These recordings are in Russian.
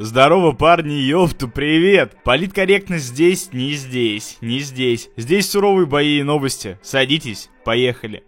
Здорово, парни, ёпту, привет! Политкорректность здесь, не здесь, не здесь. Здесь суровые бои и новости. Садитесь, поехали.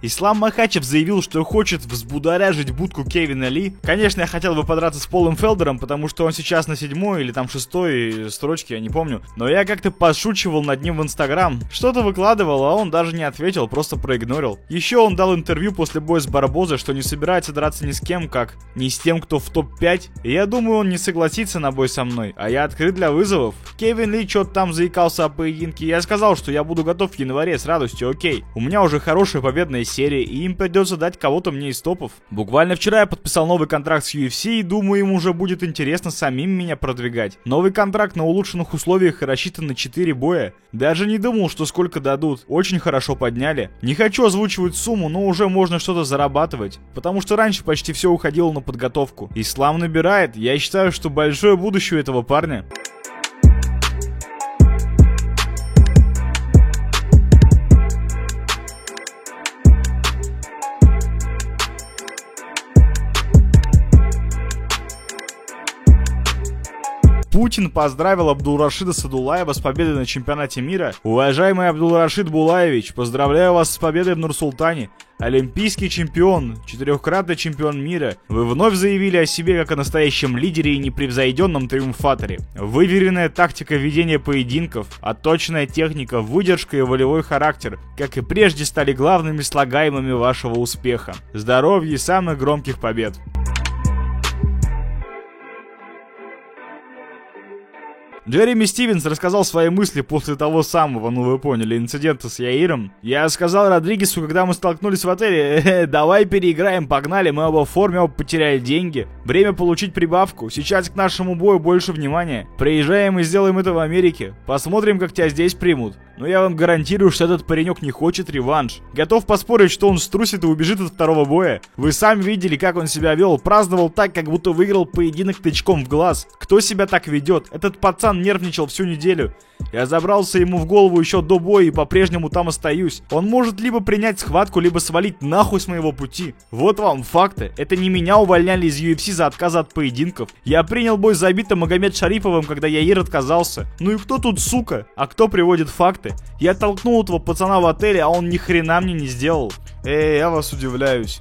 Ислам Махачев заявил, что хочет взбудоражить будку Кевина Ли. Конечно, я хотел бы подраться с Полом Фелдером, потому что он сейчас на 7-й или там 6-й строчке, я не помню. Но я как-то подшучивал над ним в Инстаграм. Что-то выкладывал, а он даже не ответил, просто проигнорил. Еще он дал интервью после боя с Барбозой, что не собирается драться ни с кем, как ни с тем, кто в топ-5. И я думаю, он не согласится на бой со мной, а я открыт для вызовов. Кевин Ли что-то там заикался о поединке. Я сказал, что я буду готов в январе с радостью, окей. У меня уже хорошая победная серии, и им придется дать кого-то мне из топов. Буквально вчера я подписал новый контракт с UFC, и думаю, им уже будет интересно самим меня продвигать. Новый контракт на улучшенных условиях и рассчитан на 4 боя. Даже не думал, что сколько дадут. Очень хорошо подняли. Не хочу озвучивать сумму, но уже можно что-то зарабатывать. Потому что раньше почти все уходило на подготовку. Ислам набирает. Я считаю, что большое будущее у этого парня. Путин поздравил Абдулрашида Садулаева с победой на чемпионате мира. Уважаемый Абдулрашид Булаевич, поздравляю вас с победой в Нур-Султане. Олимпийский чемпион, 4-кратный чемпион мира. Вы вновь заявили о себе как о настоящем лидере и непревзойденном триумфаторе. Выверенная тактика ведения поединков, отточенная техника, выдержка и волевой характер, как и прежде, стали главными слагаемыми вашего успеха. Здоровья и самых громких побед. Джереми Стивенс рассказал свои мысли после того самого, ну вы поняли, инцидента с Яиром. Я сказал Родригесу, когда мы столкнулись в отеле, давай переиграем, погнали, мы оба в форме, оба потеряли деньги. Время получить прибавку, сейчас к нашему бою больше внимания. Приезжаем и сделаем это в Америке, посмотрим, как тебя здесь примут. Но я вам гарантирую, что этот паренек не хочет реванш. Готов поспорить, что он струсит и убежит от второго боя. Вы сами видели, как он себя вел, праздновал так, как будто выиграл поединок тычком в глаз. Кто себя так ведет? Этот пацан нервничал всю неделю. Я забрался ему в голову еще до боя и по-прежнему там остаюсь. Он может либо принять схватку, либо свалить нахуй с моего пути. Вот вам факты. Это не меня увольняли из UFC за отказ от поединков. Я принял бой с забитым Магомед Шариповым, когда Яир отказался. Ну и кто тут сука? А кто приводит факты? Я толкнул этого пацана в отеле, а он ни хрена мне не сделал. Я вас удивляюсь.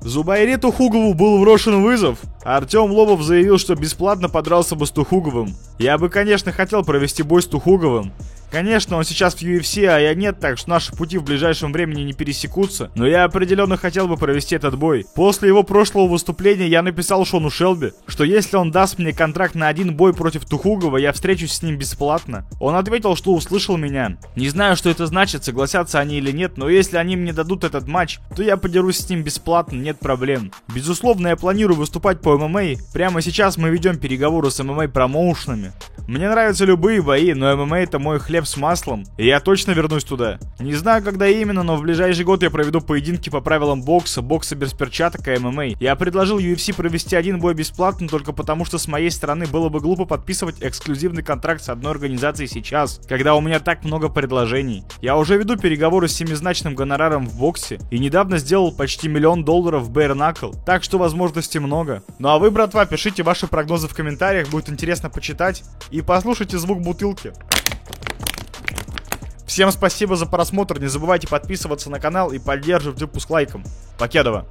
Зубайре Тухугову был брошен вызов. Артем Лобов заявил, что бесплатно подрался бы с Тухуговым. Я бы, конечно, хотел провести бой с Тухуговым. Конечно, он сейчас в UFC, а я нет, так что наши пути в ближайшем времени не пересекутся. Но я определенно хотел бы провести этот бой. После его прошлого выступления я написал Шону Шелби, что если он даст мне контракт на один бой против Тухугова, я встречусь с ним бесплатно. Он ответил, что услышал меня. Не знаю, что это значит, согласятся они или нет, но если они мне дадут этот матч, то я подерусь с ним бесплатно, нет проблем. Безусловно, я планирую выступать по ММА. Прямо сейчас мы ведем переговоры с ММА-промоушенами. Мне нравятся любые бои, но ММА это мой хлеб с маслом, и я точно вернусь туда. Не знаю, когда именно, но в ближайший год я проведу поединки по правилам бокса без перчаток и ММА. Я предложил UFC провести один бой бесплатно только потому, что с моей стороны было бы глупо подписывать эксклюзивный контракт с одной организацией сейчас, когда у меня так много предложений. Я уже веду переговоры с семизначным гонораром в боксе и недавно сделал почти $1 миллион в Bare Knuckle, так что возможностей много. Ну а вы, братва, пишите ваши прогнозы в комментариях, будет интересно почитать, и послушайте звук бутылки. Всем спасибо за просмотр, не забывайте подписываться на канал и поддерживать выпуск лайком. Покедова.